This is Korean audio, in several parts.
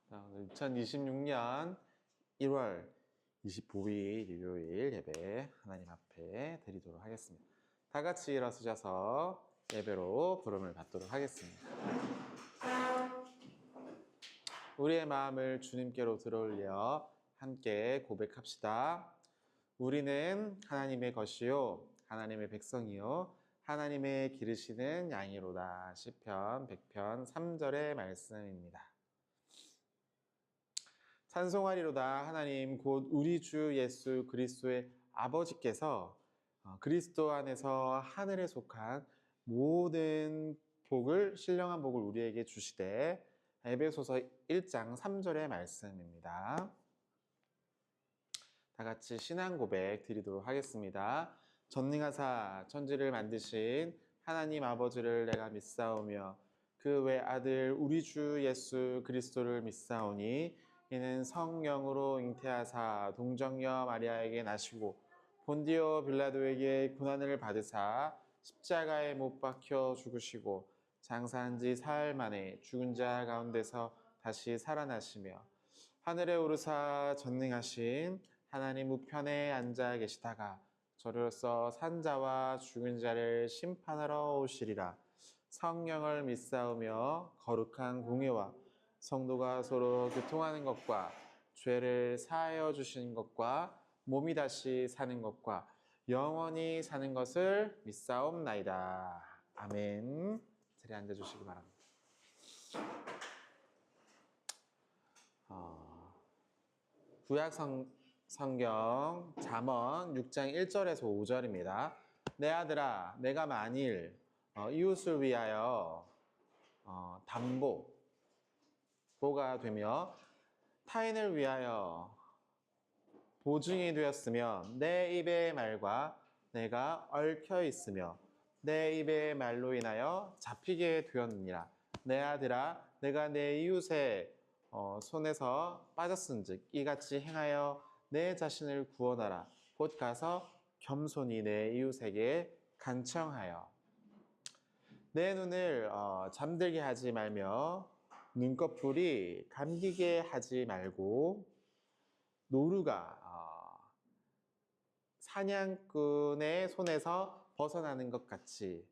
오늘 2026년 1월 25일 일요일 예배 하나님 앞에 드리도록 하겠습니다. 다 같이 일어서셔서 예배로 부름을 받도록 하겠습니다. 우리의 마음을 주님께로 들어올려 함께 고백합시다. 우리는 하나님의 것이요 하나님의 백성이요 하나님의 기르시는 양이로다. 시편 100편 3절의 말씀입니다. 찬송하리로다. 하나님 곧 우리 주 예수 그리스도의 아버지께서 그리스도 안에서 하늘에 속한 모든 복을, 신령한 복을 우리에게 주시되, 에베소서 1장 3절의 말씀입니다. 다 같이 신앙 고백 드리도록 하겠습니다. 전능하사 천지를 만드신 하나님 아버지를 내가 믿사오며 그 외아들 우리 주 예수 그리스도를 믿사오니 이는 성령으로 잉태하사 동정녀 마리아에게 나시고 본디오 빌라도에게 고난을 받으사 십자가에 못 박혀 죽으시고 장사한 지 사흘 만에 죽은 자 가운데서 다시 살아나시며 하늘에 오르사 전능하신 하나님 우편에 앉아 계시다가 저로서 산자와 죽은 자를 심판하러 오시리라. 성령을 믿사오며 거룩한 공예와 성도가 서로 교통하는 것과 죄를 사하여 주시는 것과 몸이 다시 사는 것과 영원히 사는 것을 믿사옵나이다. 아멘. 자리에 앉아주시기 바랍니다. 구약 성경 잠언 6장 1절에서 5절입니다. 내 아들아, 내가 만일 이웃을 위하여 담보가 되며 타인을 위하여 보증이 되었으면 내 입의 말과 내가 얽혀 있으며 내 입의 말로 인하여 잡히게 되었느니라. 내 아들아, 내가 내 이웃의 손에서 빠졌은즉 이같이 행하여 내 자신을 구원하라. 곧 가서 겸손히 내 이웃에게 간청하여 내 눈을 잠들게 하지 말며 눈꺼풀이 감기게 하지 말고 노루가 사냥꾼의 손에서 벗어나는 것 같이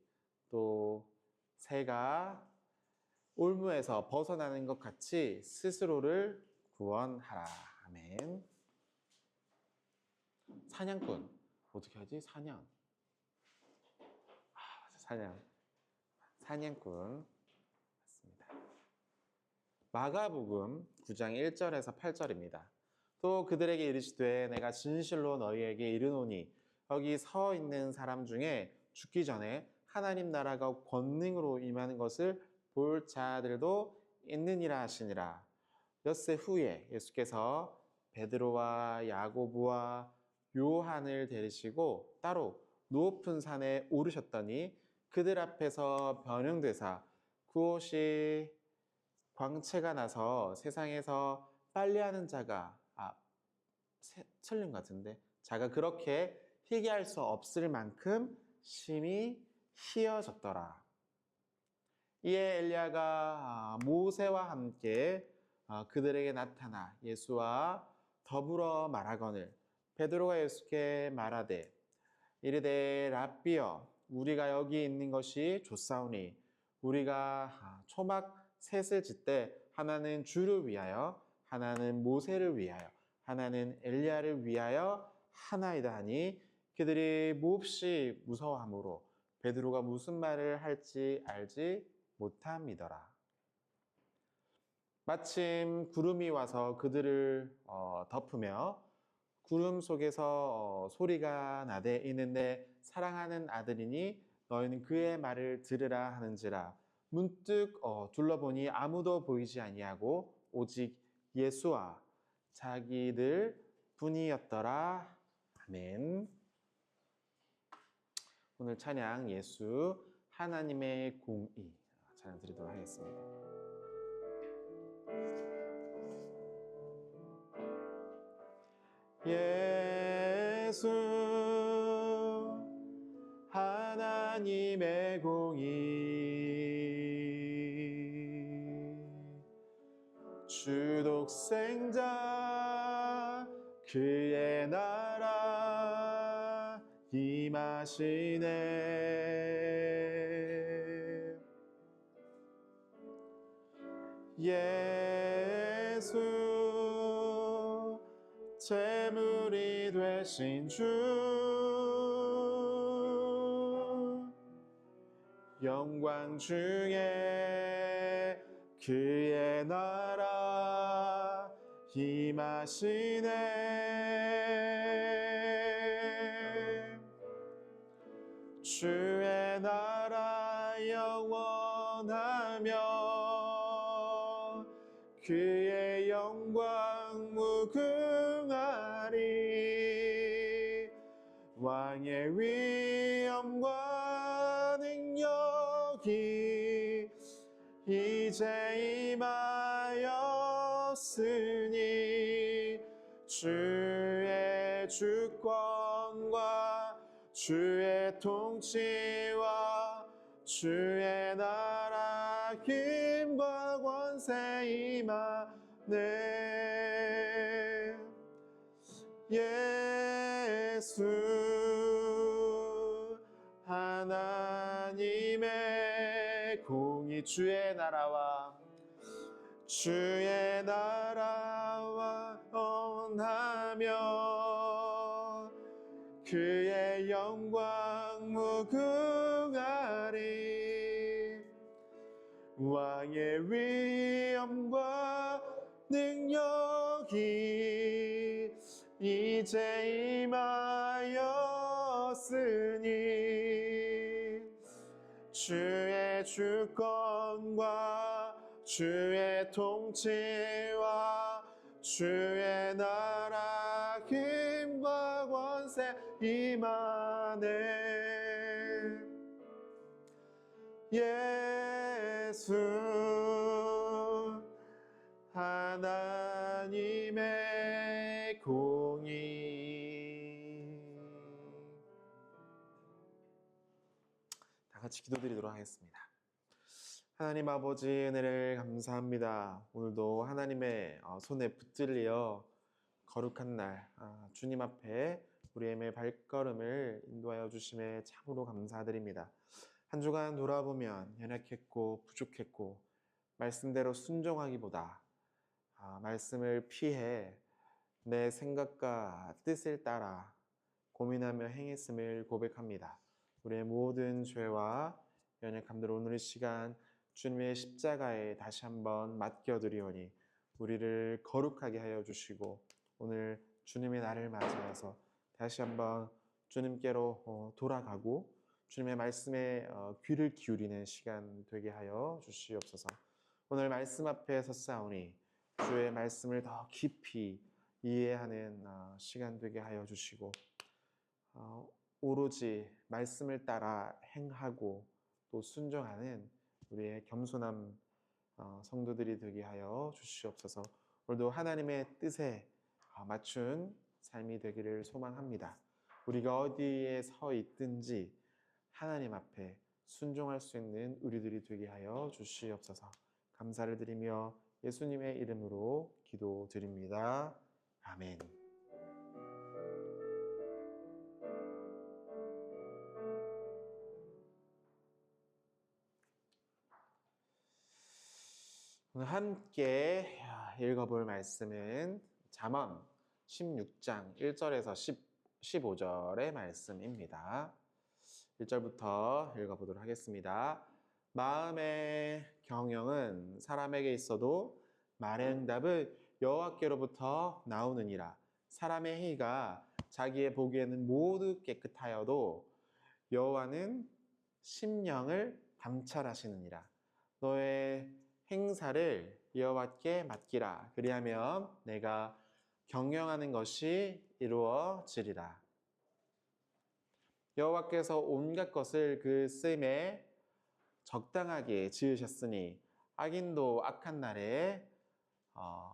또 새가 올무에서 벗어나는 것 같이 스스로를 구원하라. 아멘. 사냥꾼 어떻게 하지? 사냥꾼 맞습니다. 마가복음 9장 1절에서 8절입니다. 또 그들에게 이르시되 내가 진실로 너희에게 이르노니 여기 서 있는 사람 중에 죽기 전에 하나님 나라가 권능으로 임하는 것을 볼 자들도 있느니라 하시니라. 엿새 후에 예수께서 베드로와 야고보와 요한을 데리시고 따로 높은 산에 오르셨더니 그들 앞에서 변형되사 그곳이 광채가 나서 세상에서 빨래하는 자가 틀린 것 같은데 자가 그렇게 희귀할 수 없을 만큼 심히 희어졌더라. 이에 엘리야가 모세와 함께 그들에게 나타나 예수와 더불어 말하거늘 베드로가 예수께 말하되 이르되 랍비여 우리가 여기 있는 것이 좋사오니 우리가 초막 셋을 짓되 하나는 주를 위하여 하나는 모세를 위하여 하나는 엘리야를 위하여 하나이다 하니 그들이 몹시 무서워하므로 베드로가 무슨 말을 할지 알지 못함이더라. 마침 구름이 와서 그들을 덮으며 구름 속에서 소리가 나되 이는 내 사랑하는 아들이니 너희는 그의 말을 들으라 하는지라. 문득 둘러보니 아무도 보이지 아니하고 오직 예수와 자기들 뿐이었더라. 아멘. 오늘 찬양 예수 하나님의 공의 찬양 드리도록 하겠습니다. 예수 하나님의 공의 주 독생자 그의 나라 임하시네. 예수 제물이 되신 주 영광 중에 그의 나라 임하시네. 주의 나라 영원하며 그의 영광 무궁하리. 왕의 위엄과 능력이 이제 임하였으니 주의 주권과 주의 통치와 주의 나라 힘과 권세 임하네. 예수 하나님의 공의 주의 나라와 원하며 그의 영광 무궁하리. 왕의 위엄과 능력이 이제 임하였으니 주의 주권과 주의 통치와 주의 나라 힘과 권세 임하네. 예수 하나님의 공의. 다 같이 기도드리도록 하겠습니다. 하나님 아버지 은혜를 감사합니다. 오늘도 하나님의 손에 붙들려 거룩한 날 주님 앞에 우리의 발걸음을 인도하여 주심에 참으로 감사드립니다. 한 주간 돌아보면 연약했고 부족했고 말씀대로 순종하기보다 말씀을 피해 내 생각과 뜻을 따라 고민하며 행했음을 고백합니다. 우리의 모든 죄와 연약함들 오늘 이 시간 주님의 십자가에 다시 한번 맡겨드리오니 우리를 거룩하게 하여 주시고 오늘 주님의 날을 맞이해서 다시 한번 주님께로 돌아가고 주님의 말씀에 귀를 기울이는 시간 되게 하여 주시옵소서. 오늘 말씀 앞에 섰사오니 주의 말씀을 더 깊이 이해하는 시간 되게 하여 주시고 오로지 말씀을 따라 행하고 또 순종하는 우리의 겸손한 성도들이 되게 하여 주시옵소서. 오늘도 하나님의 뜻에 맞춘 삶이 되기를 소망합니다. 우리가 어디에 서 있든지 하나님 앞에 순종할 수 있는 우리들이 되게 하여 주시옵소서. 감사를 드리며 예수님의 이름으로 기도드립니다. 아멘. 오늘 함께 읽어볼 말씀은 잠언 16장 1절에서 15절의 말씀입니다. 1절부터 읽어보도록 하겠습니다. 마음의 경영은 사람에게 있어도 말의 응답은 여호와께로부터 나오느니라. 사람의 행위가 자기의 보기에는 모두 깨끗하여도 여호와는 심령을 감찰하시느니라. 너의 행사를 여호와께 맡기라. 그리하면 내가 경영하는 것이 이루어지리라. 여호와께서 온갖 것을 그 쓰임에 적당하게 지으셨으니 악인도 악한 날에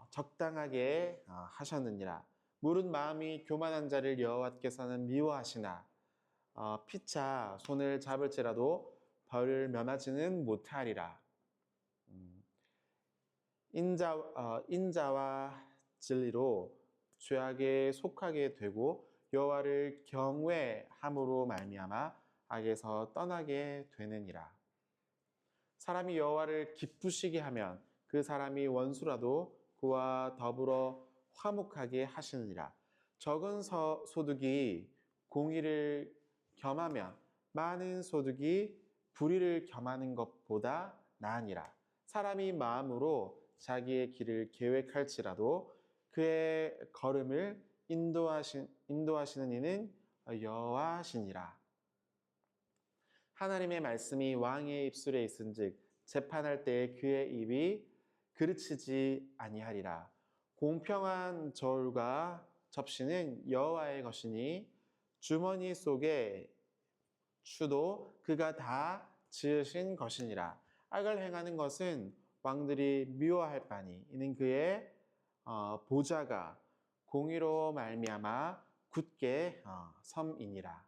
적당하게 하셨느니라. 무릇 마음이 교만한 자를 여호와께서는 미워하시나 피차 손을 잡을지라도 벌을 면하지는 못하리라. 인자와 진리로 죄악에 속하게 되고 여호와를 경외함으로 말미암아 악에서 떠나게 되느니라. 사람이 여호와를 기쁘시게 하면 그 사람이 원수라도 그와 더불어 화목하게 하시느니라. 적은 소득이 공의를 겸하면 많은 소득이 불의를 겸하는 것보다 나으니라. 사람이 마음으로 자기의 길을 계획할지라도 그의 걸음을 인도하시는 이는 여호와시니라. 하나님의 말씀이 왕의 입술에 있은즉 재판할 때에 그의 입이 그르치지 아니하리라. 공평한 저울과 접시는 여호와의 것이니 주머니 속에 추도 그가 다 지으신 것이니라. 악을 행하는 것은 왕들이 미워할 바니 이는 그의 보좌가 공의로 말미암아 굳게 섬이니라.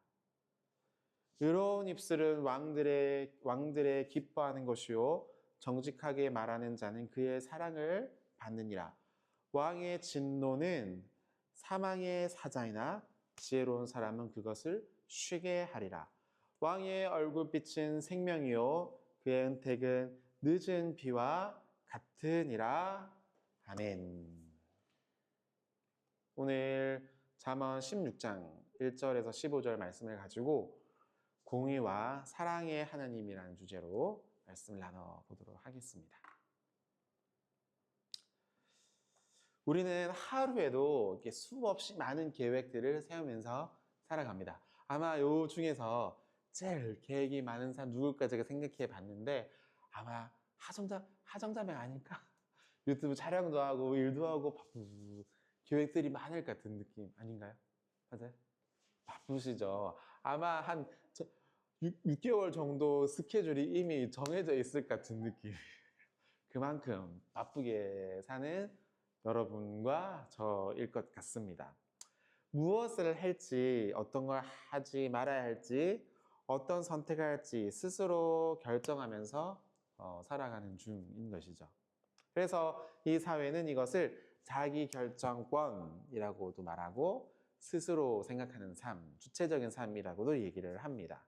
의로운 입술은 왕들의 기뻐하는 것이요 정직하게 말하는 자는 그의 사랑을 받느니라. 왕의 진노는 사망의 사자이나 지혜로운 사람은 그것을 쉬게 하리라. 왕의 얼굴빛은 생명이요 그의 은택은 늦은 비와 같으니라. 아멘. 오늘 잠언 16장 1절에서 15절 말씀을 가지고 공의와 사랑의 하나님이라는 주제로 말씀을 나눠보도록 하겠습니다. 우리는 하루에도 이렇게 수없이 많은 계획들을 세우면서 살아갑니다. 아마 요 중에서 제일 계획이 많은 사람 누굴까 제가 생각해 봤는데 아마 하정자매 아닐까? 유튜브 촬영도 하고 일도 하고 바쁘고 계획들이 많을 것 같은 느낌 아닌가요? 맞아요? 바쁘시죠? 아마 한 6개월 정도 스케줄이 이미 정해져 있을 것 같은 느낌. 그만큼 바쁘게 사는 여러분과 저일 것 같습니다. 무엇을 할지, 어떤 걸 하지 말아야 할지, 어떤 선택을 할지 스스로 결정하면서 살아가는 중인 것이죠. 그래서 이 사회는 이것을 자기 결정권이라고도 말하고 스스로 생각하는 삶, 주체적인 삶이라고도 얘기를 합니다.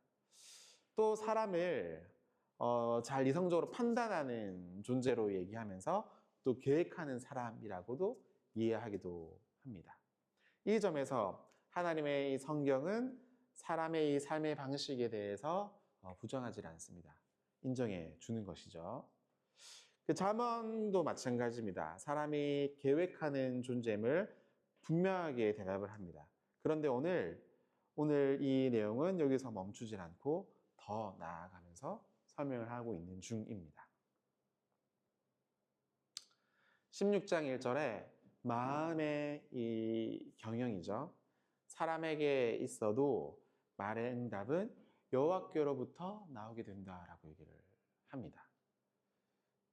또 사람을 잘 이성적으로 판단하는 존재로 얘기하면서 또 계획하는 사람이라고도 이해하기도 합니다. 이 점에서 하나님의 이 성경은 사람의 이 삶의 방식에 대해서 부정하지 않습니다. 인정해 주는 것이죠. 그 잠언도 마찬가지입니다. 사람이 계획하는 존재임을 분명하게 대답을 합니다. 그런데 오늘 이 내용은 여기서 멈추질 않고 더 나아가면서 설명을 하고 있는 중입니다. 16장 1절에 마음의 이 경영이죠. 사람에게 있어도 말의 응답은 여호와께로부터 나오게 된다라고 얘기를 합니다.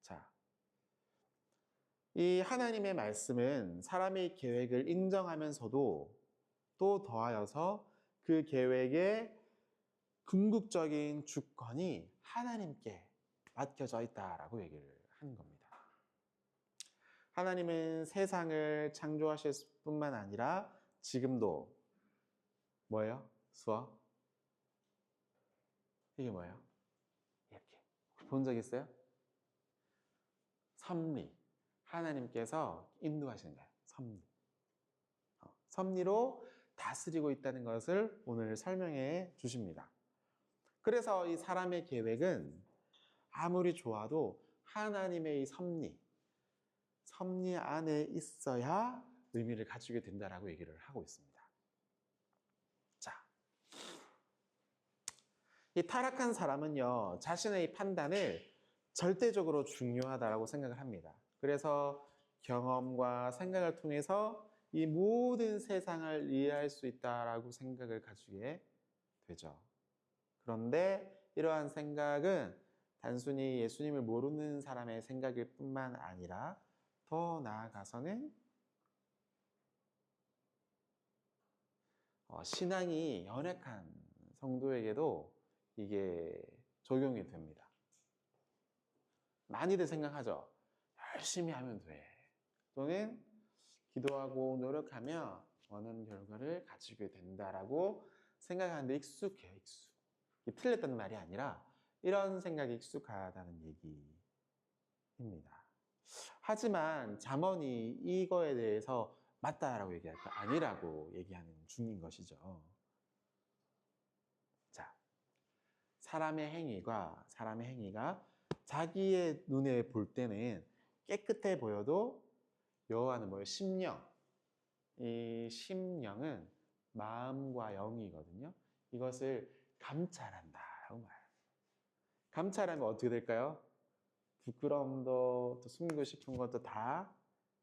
자, 이 하나님의 말씀은 사람의 계획을 인정하면서도 또 더하여서 그 계획의 궁극적인 주권이 하나님께 맡겨져 있다라고 얘기를 하는 겁니다. 하나님은 세상을 창조하실 뿐만 아니라 지금도 뭐예요? 수어? 이게 뭐예요? 이렇게 본 적 있어요? 섭리. 하나님께서 인도하시는 거예요. 섭리. 섭리로 다스리고 있다는 것을 오늘 설명해 주십니다. 그래서 이 사람의 계획은 아무리 좋아도 하나님의 이 섭리 안에 있어야 의미를 가지게 된다라고 얘기를 하고 있습니다. 자, 이 타락한 사람은요, 자신의 이 판단을 절대적으로 중요하다라고 생각을 합니다. 그래서 경험과 생각을 통해서 이 모든 세상을 이해할 수 있다라고 생각을 가지게 되죠. 그런데 이러한 생각은 단순히 예수님을 모르는 사람의 생각일 뿐만 아니라 더 나아가서는 신앙이 연약한 성도에게도 이게 적용이 됩니다. 많이들 생각하죠. 열심히 하면 돼. 또는 기도하고 노력하며 원하는 결과를 가지게 된다라고 생각하는데 익숙해요, 익숙. 이게 틀렸다는 말이 아니라 이런 생각이 익숙하다는 얘기입니다. 하지만 잠언이 이거에 대해서 맞다라고 얘기할 거 아니라고 얘기하는 중인 것이죠. 자, 사람의 행위가 자기의 눈에 볼 때는 깨끗해 보여도 여호와는 뭐예요? 심령. 이 심령은 마음과 영이거든요. 이것을 감찰한다라고 말해요. 감찰하면 어떻게 될까요? 부끄러움도 또 숨기고 싶은 것도 다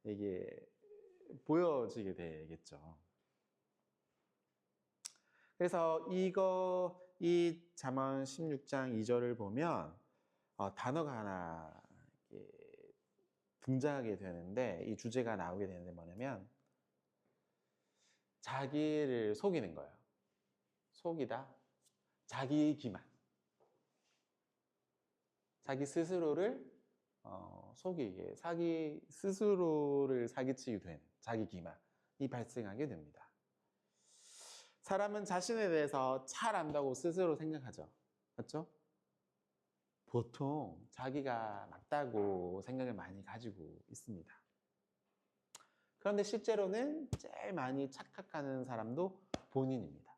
이게 보여지게 되겠죠. 그래서 이 잠언 16장 2절을 보면 단어가 하나 등장하게 되는데, 이 주제가 나오게 되는데 뭐냐면 자기를 속이는 거예요. 속이다. 자기 기만. 자기 스스로를 속이게, 자기 스스로를 사기치게 되는 자기 기만이 발생하게 됩니다. 사람은 자신에 대해서 잘 안다고 스스로 생각하죠. 맞죠? 보통 자기가 맞다고 생각을 많이 가지고 있습니다. 그런데 실제로는 제일 많이 착각하는 사람도 본인입니다.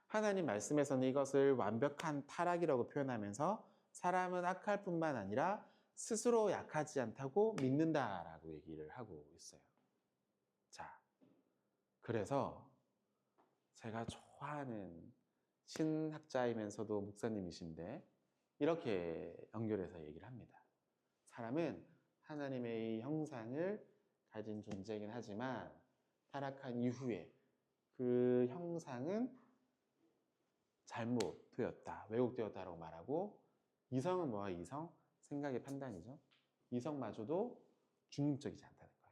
하나님 말씀에서는 이것을 완벽한 타락이라고 표현하면서 사람은 악할 뿐만 아니라 스스로 약하지 않다고 믿는다라고 얘기를 하고 있어요. 자, 그래서 제가 좋아하는 신학자이면서도 목사님이신데 이렇게 연결해서 얘기를 합니다. 사람은 하나님의 형상을 가진 존재이긴 하지만 타락한 이후에 그 형상은 잘못되었다, 왜곡되었다라고 말하고, 이성은 뭐야? 이성? 생각의 판단이죠. 이성마저도 중립적이지 않다는 거예요.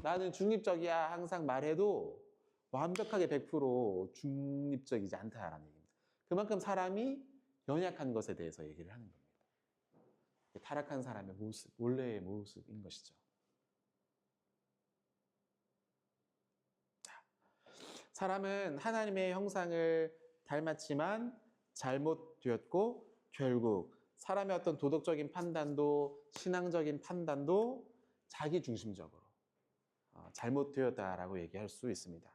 나는 중립적이야 항상 말해도 완벽하게 100% 중립적이지 않다라는 얘기입니다. 그만큼 사람이 연약한 것에 대해서 얘기를 하는 겁니다. 타락한 사람의 모습, 원래의 모습인 것이죠. 사람은 하나님의 형상을 닮았지만 잘못되었고, 결국 사람의 어떤 도덕적인 판단도 신앙적인 판단도 자기 중심적으로 잘못되었다라고 얘기할 수 있습니다.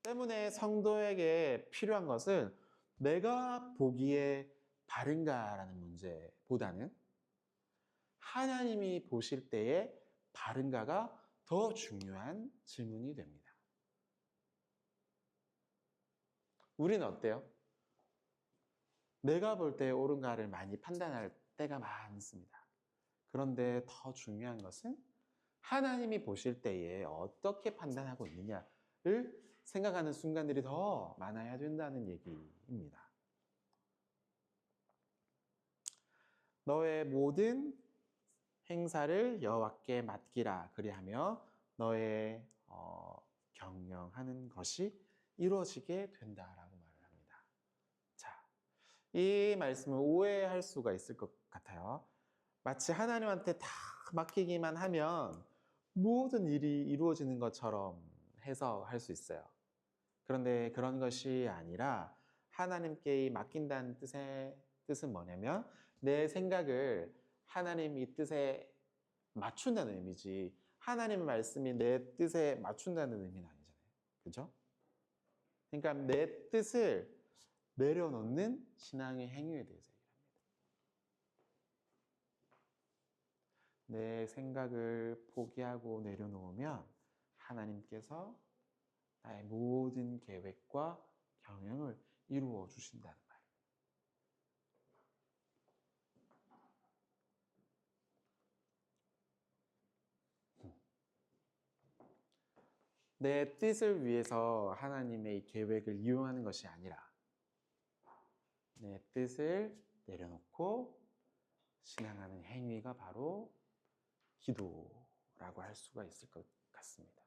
때문에 성도에게 필요한 것은 내가 보기에 바른가라는 문제보다는 하나님이 보실 때의 바른가가 더 중요한 질문이 됩니다. 우리는 어때요? 내가 볼 때 옳은가를 많이 판단할 때가 많습니다. 그런데 더 중요한 것은 하나님이 보실 때에 어떻게 판단하고 있느냐를 생각하는 순간들이 더 많아야 된다는 얘기입니다. 너의 모든 행사를 여호와께 맡기라, 그리하며 너의 경영하는 것이 이루어지게 된다라고 말을 합니다. 자, 이 말씀을 오해할 수가 있을 것 같아요. 마치 하나님한테 다 맡기기만 하면 모든 일이 이루어지는 것처럼 해석할 수 있어요. 그런데 그런 것이 아니라 하나님께 맡긴다는 뜻은 뭐냐면 내 생각을 하나님 이 뜻에 맞춘다는 의미지, 하나님의 말씀이 내 뜻에 맞춘다는 의미는 아니잖아요. 그렇죠? 그러니까 내 뜻을 내려놓는 신앙의 행위에 대해서 얘기합니다. 내 생각을 포기하고 내려놓으면 하나님께서 나의 모든 계획과 경영을 이루어 주신다는 말이에요. 내 뜻을 위해서 하나님의 계획을 이용하는 것이 아니라 내 뜻을 내려놓고 신앙하는 행위가 바로 기도라고 할 수가 있을 것 같습니다.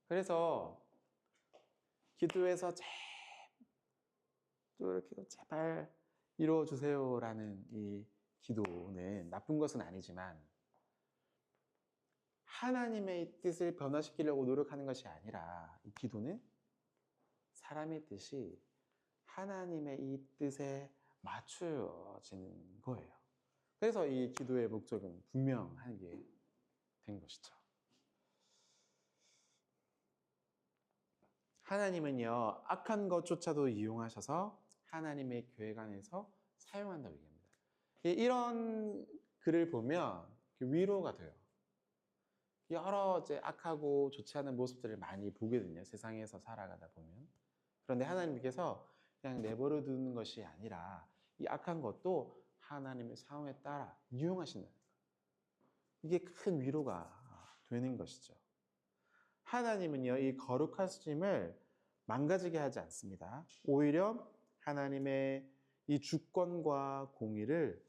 그래서 기도에서 또 이렇게 제발 이루어 주세요라는 이 기도는 나쁜 것은 아니지만 하나님의 뜻을 변화시키려고 노력하는 것이 아니라 이 기도는 사람의 뜻이 하나님의 이 뜻에 맞추어지는 거예요. 그래서 이 기도의 목적은 분명하게 된 것이죠. 하나님은요, 악한 것조차도 이용하셔서 하나님의 계획 안에서 사용한다고 얘기합니다. 이런 글을 보면 위로가 돼요. 여러 이제 악하고 좋지 않은 모습들을 많이 보거든요. 세상에서 살아가다 보면. 그런데 하나님께서 그냥 내버려 두는 것이 아니라 이 악한 것도 하나님의 사용에 따라 이용하신다는 거예요. 이게 큰 위로가 되는 것이죠. 하나님은요, 이 거룩하심을 망가지게 하지 않습니다. 오히려 하나님의 이 주권과 공의를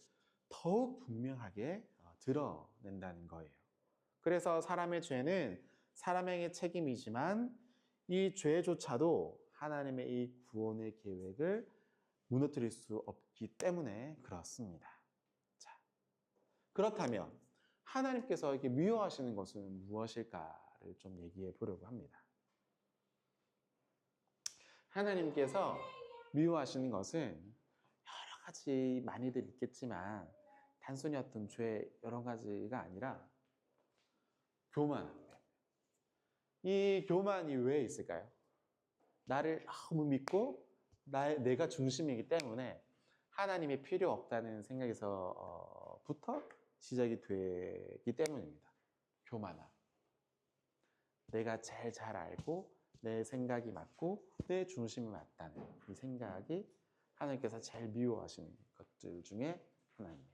더욱 분명하게 드러낸다는 거예요. 그래서 사람의 죄는 사람에게 책임이지만 이 죄조차도 하나님의 이 구원의 계획을 무너뜨릴 수 없기 때문에 그렇습니다. 자, 그렇다면 하나님께서 이렇게 미워하시는 것은 무엇일까를 좀 얘기해 보려고 합니다. 하나님께서 미워하시는 것은 여러 가지 많이들 있겠지만 단순히 어떤 죄 여러 가지가 아니라 교만입니다. 이 교만이 왜 있을까요? 나를 너무 믿고 내가 중심이기 때문에 하나님이 필요 없다는 생각에서부터 시작이 되기 때문입니다. 교만함. 내가 제일 잘 알고 내 생각이 맞고 내 중심이 맞다는 이 생각이 하나님께서 제일 미워하시는 것들 중에 하나입니다.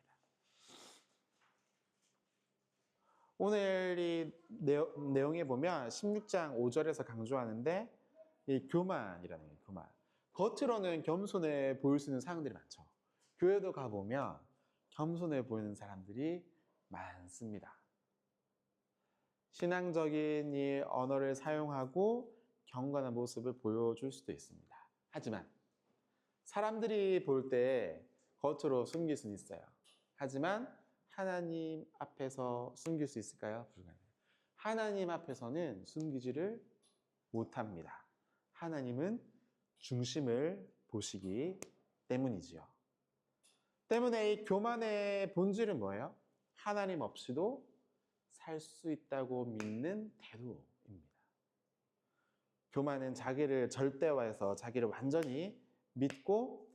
오늘 이 내용에 보면 16장 5절에서 강조하는데 이 교만이라는 거예요. 교만. 겉으로는 겸손해 보일 수 있는 사람들이 많죠. 교회도 가보면 겸손해 보이는 사람들이 많습니다. 신앙적인 이 언어를 사용하고 경건한 모습을 보여줄 수도 있습니다. 하지만 사람들이 볼 때 겉으로 숨길 수는 있어요. 하지만 하나님 앞에서 숨길 수 있을까요? 불가능해요. 하나님 앞에서는 숨기지를 못합니다. 하나님은 중심을 보시기 때문이지요. 때문에 이 교만의 본질은 뭐예요? 하나님 없이도 살 수 있다고 믿는 태도입니다. 교만은 자기를 절대화해서 자기를 완전히 믿고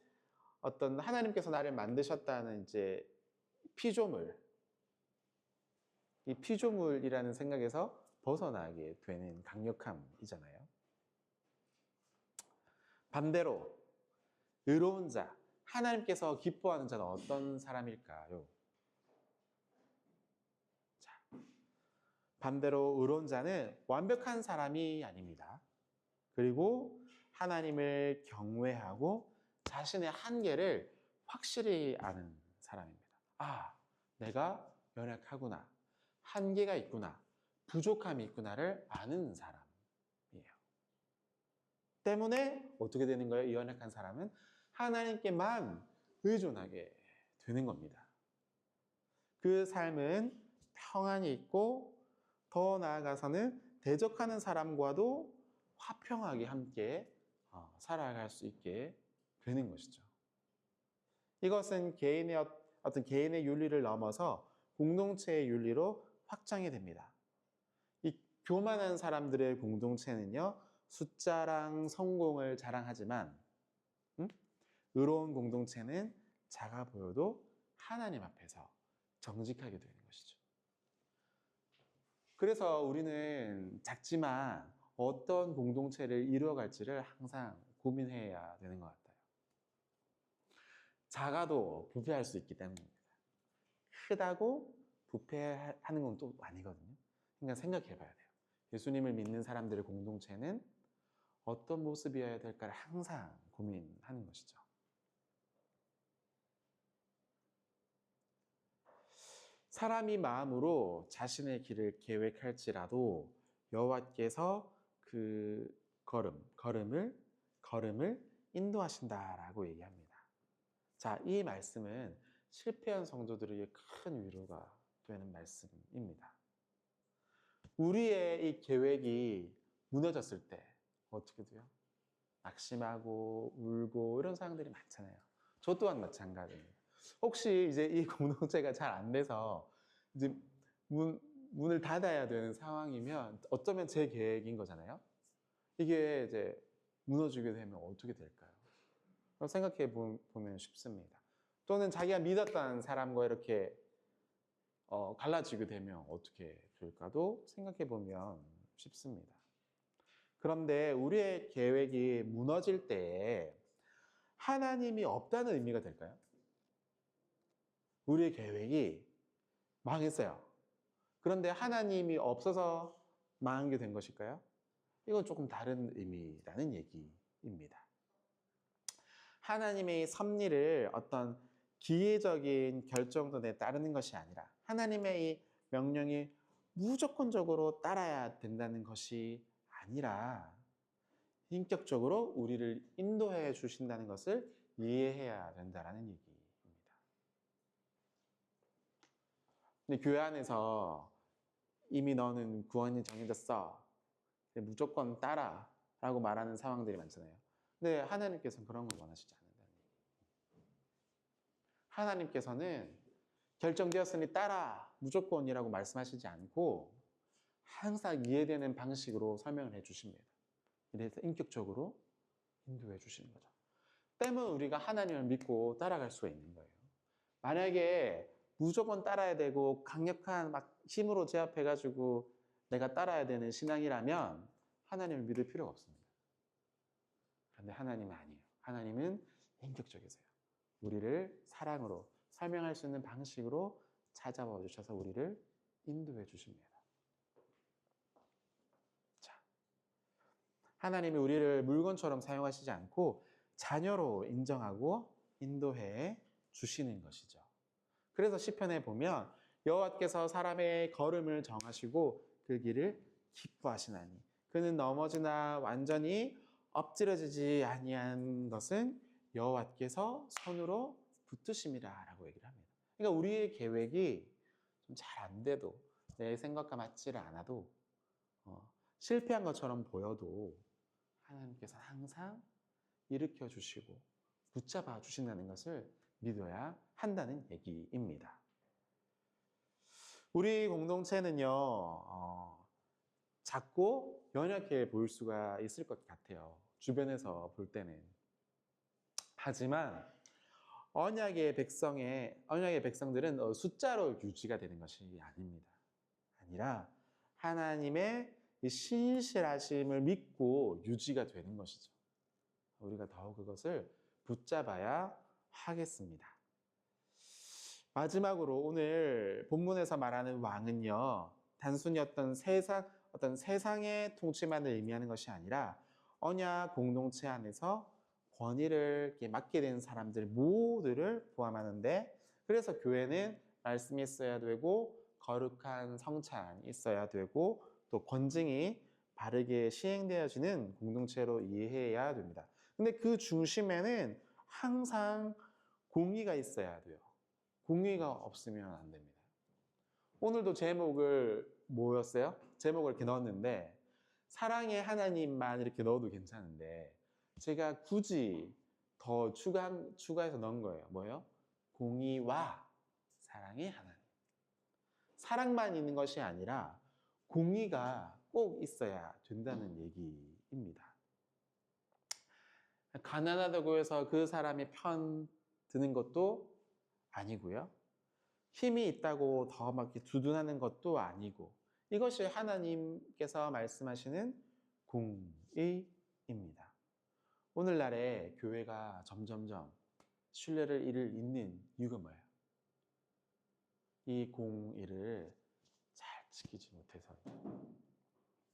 어떤 하나님께서 나를 만드셨다는 이제 피조물, 이 피조물이라는 생각에서 벗어나게 되는 강력함이잖아요. 반대로 의로운 자, 하나님께서 기뻐하는 자는 어떤 사람일까요? 자, 반대로 의로운 자는 완벽한 사람이 아닙니다. 그리고 하나님을 경외하고 자신의 한계를 확실히 아는 사람입니다. 아, 내가 연약하구나, 한계가 있구나, 부족함이 있구나를 아는 사람이에요. 때문에 어떻게 되는 거예요? 이 연약한 사람은 하나님께만 의존하게 되는 겁니다. 그 삶은 평안이 있고 더 나아가서는 대적하는 사람과도 화평하게 함께 살아갈 수 있게 되는 것이죠. 이것은 개인의 윤리를 넘어서 공동체의 윤리로 확장이 됩니다. 이 교만한 사람들의 공동체는요, 숫자랑 성공을 자랑하지만 의로운 공동체는 작아 보여도 하나님 앞에서 정직하게 되는 것이죠. 그래서 우리는 작지만 어떤 공동체를 이루어갈지를 항상 고민해야 되는 것 같아요. 작아도 부패할 수 있기 때문입니다. 크다고 부패하는 건 또 아니거든요. 그러니까 생각해 봐야 돼요. 예수님을 믿는 사람들의 공동체는 어떤 모습이어야 될까를 항상 고민하는 것이죠. 사람이 마음으로 자신의 길을 계획할지라도 여호와께서 그 걸음을 인도하신다라고 얘기합니다. 자, 이 말씀은 실패한 성도들에게 큰 위로가 되는 말씀입니다. 우리의 이 계획이 무너졌을 때 어떻게 돼요? 낙심하고 울고 이런 상황들이 많잖아요. 저 또한 마찬가지입니다. 혹시 이제 이 공동체가 잘 안 돼서 이제 문을 닫아야 되는 상황이면 어쩌면 제 계획인 거잖아요. 이게 이제 무너지게 되면 어떻게 될까요? 생각해 보면 쉽습니다. 또는 자기가 믿었던 사람과 이렇게 갈라지게 되면 어떻게 될까도 생각해 보면 쉽습니다. 그런데 우리의 계획이 무너질 때 하나님이 없다는 의미가 될까요? 우리의 계획이 망했어요. 그런데 하나님이 없어서 망한 게 된 것일까요? 이건 조금 다른 의미라는 얘기입니다. 하나님의 섭리를 어떤 기회적인 결정론에 따르는 것이 아니라 하나님의 이 명령이 무조건적으로 따라야 된다는 것이 아니라 인격적으로 우리를 인도해 주신다는 것을 이해해야 된다는 얘기입니다. 근데 교회 안에서 이미 너는 구원이 정해졌어. 무조건 따라 라고 말하는 상황들이 많잖아요. 근데 하나님께서는 그런 걸 원하시지 않는다는 얘기예요. 하나님께서는 결정되었으니 따라 무조건이라고 말씀하시지 않고 항상 이해되는 방식으로 설명을 해주십니다. 이래서 인격적으로 인도해 주시는 거죠. 때문에 우리가 하나님을 믿고 따라갈 수가 있는 거예요. 만약에 무조건 따라야 되고 강력한 막 힘으로 제압해가지고 내가 따라야 되는 신앙이라면 하나님을 믿을 필요가 없습니다. 그런데 하나님은 아니에요. 하나님은 인격적이세요. 우리를 사랑으로 설명할 수 있는 방식으로 찾아와 주셔서 우리를 인도해 주십니다. 자, 하나님이 우리를 물건처럼 사용하시지 않고 자녀로 인정하고 인도해 주시는 것이죠. 그래서 시편에 보면 여호와께서 사람의 걸음을 정하시고 그 길을 기뻐하시나니 그는 넘어지나 완전히 엎드려지지 아니한 것은 여호와께서 손으로 붙드심이라라고 얘기를 합니다. 그러니까 우리의 계획이 좀 잘 안 돼도 내 생각과 맞지를 않아도 실패한 것처럼 보여도 하나님께서 항상 일으켜 주시고 붙잡아 주신다는 것을 믿어야 한다는 얘기입니다. 우리 공동체는요, 작고 연약해 보일 수가 있을 것 같아요. 주변에서 볼 때는. 하지만 언약의 백성들은 숫자로 유지가 되는 것이 아닙니다. 아니라 하나님의 신실하심을 믿고 유지가 되는 것이죠. 우리가 더욱 그것을 붙잡아야 하겠습니다. 마지막으로 오늘 본문에서 말하는 왕은요, 단순히 어떤 세상의 통치만을 의미하는 것이 아니라 언약 공동체 안에서 권위를 이렇게 맡게 된 사람들 모두를 포함하는데, 그래서 교회는 말씀이 있어야 되고 거룩한 성찬이 있어야 되고 또 권징이 바르게 시행되어지는 공동체로 이해해야 됩니다. 근데 그 중심에는 항상 공의가 있어야 돼요. 공의가 없으면 안 됩니다. 오늘도 제목을 뭐였어요? 제목을 이렇게 넣었는데 사랑의 하나님만 이렇게 넣어도 괜찮은데 제가 굳이 더 추가해서 넣은 거예요. 뭐예요? 공의와 사랑의 하나님. 사랑만 있는 것이 아니라 공의가 꼭 있어야 된다는 얘기입니다. 가난하다고 해서 그 사람의 편 드는 것도 아니고요. 힘이 있다고 더 막 두둔하는 것도 아니고 이것이 하나님께서 말씀하시는 공의입니다. 오늘날에 교회가 점점점 신뢰를 잃는 이유가 뭐예요? 이 공의를 잘 지키지 못해서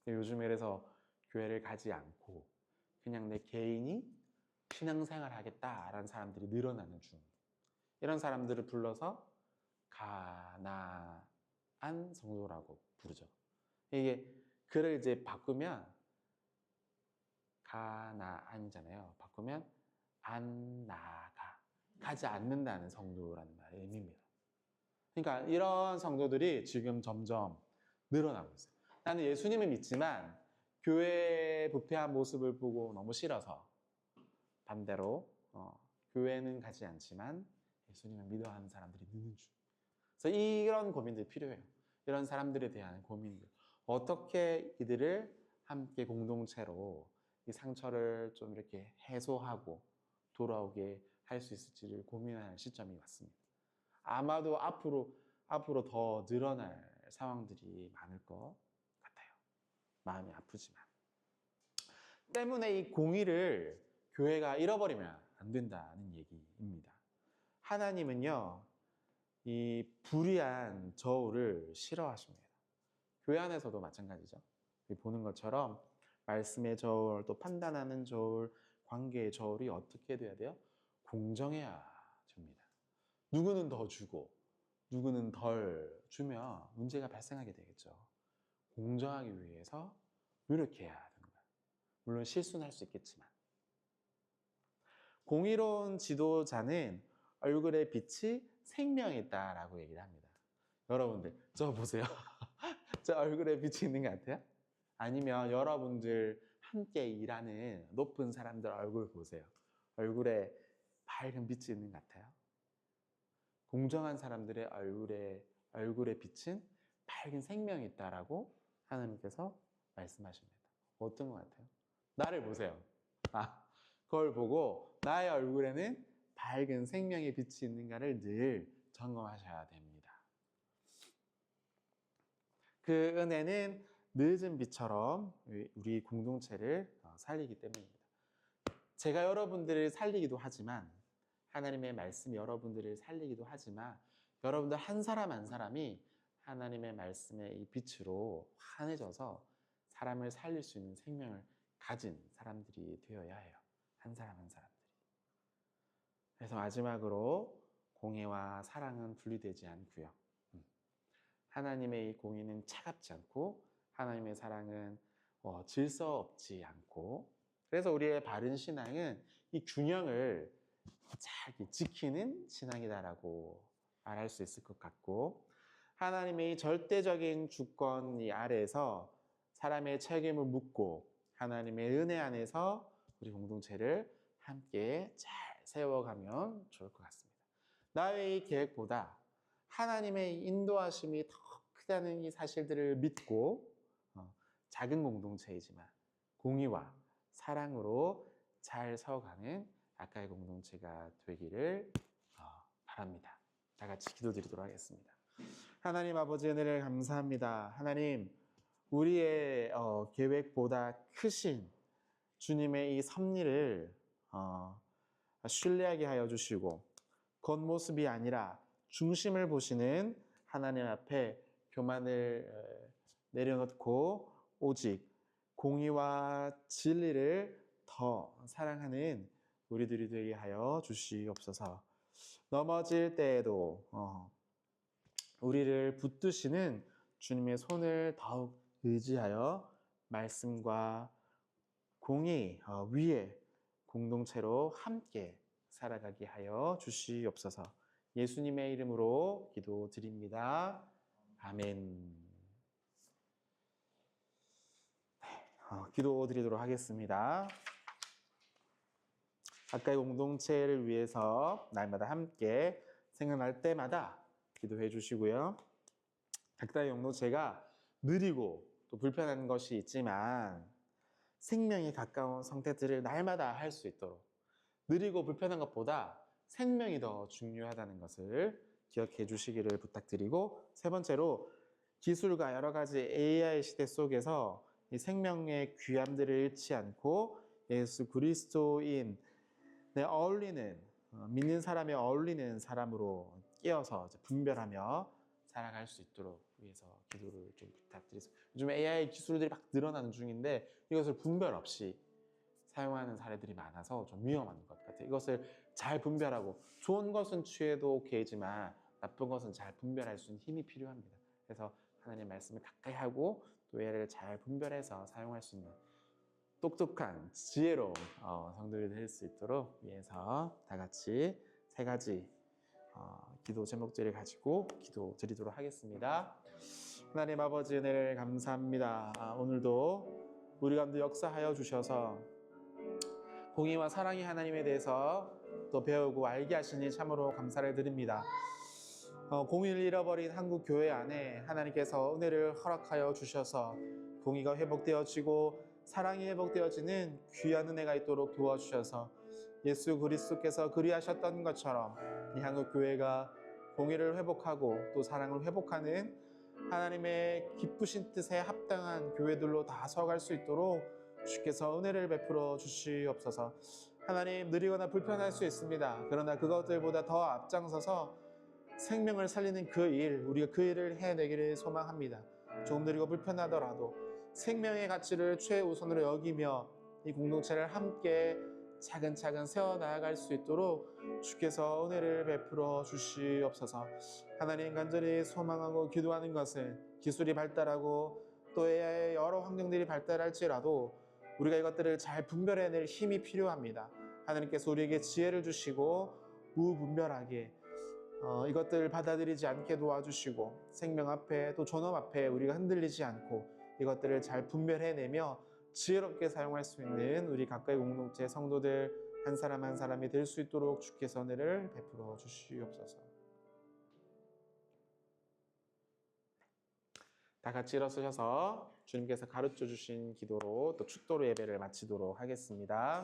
요즘에 그래서 교회를 가지 않고 그냥 내 개인이 신앙생활 하겠다라는 사람들이 늘어나는 중. 이런 사람들을 불러서 가나안 성도라고 부르죠. 이게 글을 이제 바꾸면 가나안이잖아요. 바꾸면 안 나가. 가지 않는다는 성도라는 말의 의미입니다. 그러니까 이런 성도들이 지금 점점 늘어나고 있어요. 나는 예수님을 믿지만 교회의 부패한 모습을 보고 너무 싫어서 반대로 교회는 가지 않지만 예수님을 믿어하는 사람들이 느는 중. 그래서 이런 고민들이 필요해요. 이런 사람들에 대한 고민들. 어떻게 이들을 함께 공동체로 이 상처를 좀 이렇게 해소하고 돌아오게 할 수 있을지를 고민하는 시점이 왔습니다. 아마도 앞으로 더 늘어날 상황들이 많을 것 같아요. 마음이 아프지만. 때문에 이 공의를 교회가 잃어버리면 안 된다는 얘기입니다. 하나님은요, 이 불의한 저울을 싫어하십니다. 교회 안에서도 마찬가지죠. 보는 것처럼 말씀의 저울, 또 판단하는 저울, 관계의 저울이 어떻게 돼야 돼요? 공정해야 됩니다. 누구는 더 주고 누구는 덜 주면 문제가 발생하게 되겠죠. 공정하기 위해서 노력해야 하는 거예요. 물론 실수는 할 수 있겠지만. 공의로운 지도자는 얼굴에 빛이 생명이 있다라고 얘기를 합니다. 여러분들, 저 보세요. 저 얼굴에 빛이 있는 것 같아요? 아니면 여러분들 함께 일하는 높은 사람들 얼굴 보세요. 얼굴에 밝은 빛이 있는 것 같아요? 공정한 사람들의 얼굴에 빛은 밝은 생명이 있다라고 하나님께서 말씀하십니다. 어떤 것 같아요? 나를 보세요. 그걸 보고 나의 얼굴에는 밝은 생명의 빛이 있는가를 늘 점검하셔야 됩니다. 그 은혜는 늦은 빛처럼 우리 공동체를 살리기 때문입니다. 제가 여러분들을 살리기도 하지만 하나님의 말씀이 여러분들을 살리기도 하지만 여러분들 한 사람 한 사람이 하나님의 말씀의 이 빛으로 환해져서 사람을 살릴 수 있는 생명을 가진 사람들이 되어야 해요. 한 사람 한 사람들이. 그래서 마지막으로 공의와 사랑은 분리되지 않고요. 하나님의 이 공의는 차갑지 않고 하나님의 사랑은 질서 없지 않고, 그래서 우리의 바른 신앙은 이 균형을 잘 지키는 신앙이다라고 말할 수 있을 것 같고, 하나님의 절대적인 주권 아래에서 사람의 책임을 묻고 하나님의 은혜 안에서 우리 공동체를 함께 잘 세워가면 좋을 것 같습니다. 나의 계획보다 하나님의 인도하심이 더 크다는 이 사실들을 믿고 작은 공동체이지만 공의와 사랑으로 잘 서가는 아까의 공동체가 되기를 바랍니다. 다 같이 기도드리도록 하겠습니다. 하나님 아버지 은혜를 감사합니다. 하나님, 우리의 계획보다 크신 주님의 이 섭리를 신뢰하게 하여 주시고 겉모습이 아니라 중심을 보시는 하나님 앞에 교만을 내려놓고 오직 공의와 진리를 더 사랑하는 우리들이 되게 하여 주시옵소서. 넘어질 때에도 우리를 붙드시는 주님의 손을 더욱 의지하여 말씀과 공의 위에 공동체로 함께 살아가게 하여 주시옵소서. 예수님의 이름으로 기도드립니다. 아멘. 기도드리도록 하겠습니다. 아까의 공동체를 위해서 날마다 함께 생각날 때마다 기도해 주시고요. 각자의 공동체가 느리고 또 불편한 것이 있지만 생명에 가까운 선택들을 날마다 할 수 있도록, 느리고 불편한 것보다 생명이 더 중요하다는 것을 기억해 주시기를 부탁드리고, 세 번째로 기술과 여러 가지 AI 시대 속에서 이 생명의 귀함들을 잃지 않고 예수 그리스도인에 어울리는, 믿는 사람에 어울리는 사람으로 끼어서 분별하며 살아갈 수 있도록 위해서 기도를 좀 부탁드리겠습니다. 요즘 AI 기술들이 막 늘어나는 중인데 이것을 분별 없이 사용하는 사례들이 많아서 좀 위험한 것 같아요. 이것을 잘 분별하고, 좋은 것은 취해도 오케이지만 나쁜 것은 잘 분별할 수 있는 힘이 필요합니다. 그래서 하나님의 말씀을 가까이 하고 또 얘를 잘 분별해서 사용할 수 있는 똑똑한 지혜로운 성도들이 될 수 있도록 위해서 다 같이 세 가지 기도 제목들을 가지고 기도 드리도록 하겠습니다. 하나님 아버지 은혜를 감사합니다. 오늘도 우리 가운데 역사하여 주셔서 공의와 사랑의 하나님에 대해서 또 배우고 알게 하시니 참으로 감사를 드립니다. 공의를 잃어버린 한국 교회 안에 하나님께서 은혜를 허락하여 주셔서 공의가 회복되어지고 사랑이 회복되어지는 귀한 은혜가 있도록 도와주셔서 예수 그리스도께서 그리하셨던 것처럼 이 한국 교회가 공의를 회복하고 또 사랑을 회복하는 하나님의 기쁘신 뜻에 합당한 교회들로 다 서갈 수 있도록 주께서 은혜를 베풀어 주시옵소서. 하나님, 느리거나 불편할 수 있습니다. 그러나 그것들보다 더 앞장서서 생명을 살리는 그 일, 우리가 그 일을 해내기를 소망합니다. 조금 느리고 불편하더라도 생명의 가치를 최우선으로 여기며 이 공동체를 함께 차근차근 세워나갈 수 있도록 주께서 은혜를 베풀어 주시옵소서. 하나님, 간절히 소망하고 기도하는 것은 기술이 발달하고 또 AI의 여러 환경들이 발달할지라도 우리가 이것들을 잘 분별해낼 힘이 필요합니다. 하나님께서 우리에게 지혜를 주시고 무분별하게 이것들을 받아들이지 않게 도와주시고 생명 앞에 또 존엄 앞에 우리가 흔들리지 않고 이것들을 잘 분별해내며 지혜롭게 사용할 수 있는 우리 각각의 공동체 성도들 한 사람 한 사람이 될 수 있도록 주께서 은혜를 베풀어 주시옵소서. 다 같이 일어서셔서 주님께서 가르쳐 주신 기도로 또 축도로 예배를 마치도록 하겠습니다.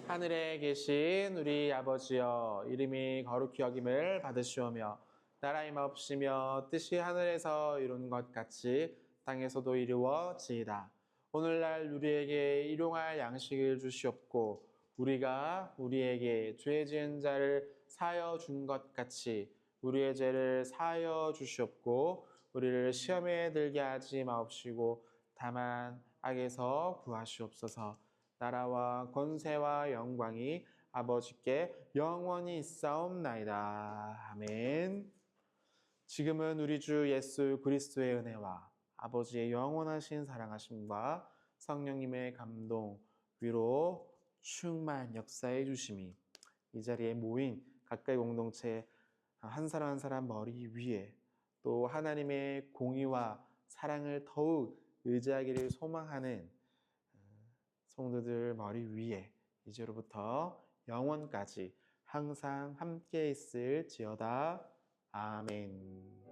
하늘에 계신 우리 아버지여, 이름이 거룩히 여김을 받으시오며 나라의 마옵시며 뜻이 하늘에서 이룬 것 같이 땅에서도 이루어지이다. 오늘날 우리에게 일용할 양식을 주시옵고 우리가 우리에게 죄 지은 자를 사하여 준 것 같이 우리의 죄를 사하여 주시옵고 우리를 시험에 들게 하지 마옵시고 다만 악에서 구하시옵소서. 나라와 권세와 영광이 아버지께 영원히 있사옵나이다. 아멘. 지금은 우리 주 예수 그리스도의 은혜와 아버지의 영원하신 사랑하심과 성령님의 감동, 위로, 충만 역사해 주심이 이 자리에 모인 각각의 공동체 한 사람 한 사람 머리 위에 또 하나님의 공의와 사랑을 더욱 의지하기를 소망하는 성도들 머리 위에 이제로부터 영원까지 항상 함께 있을지어다. 아멘.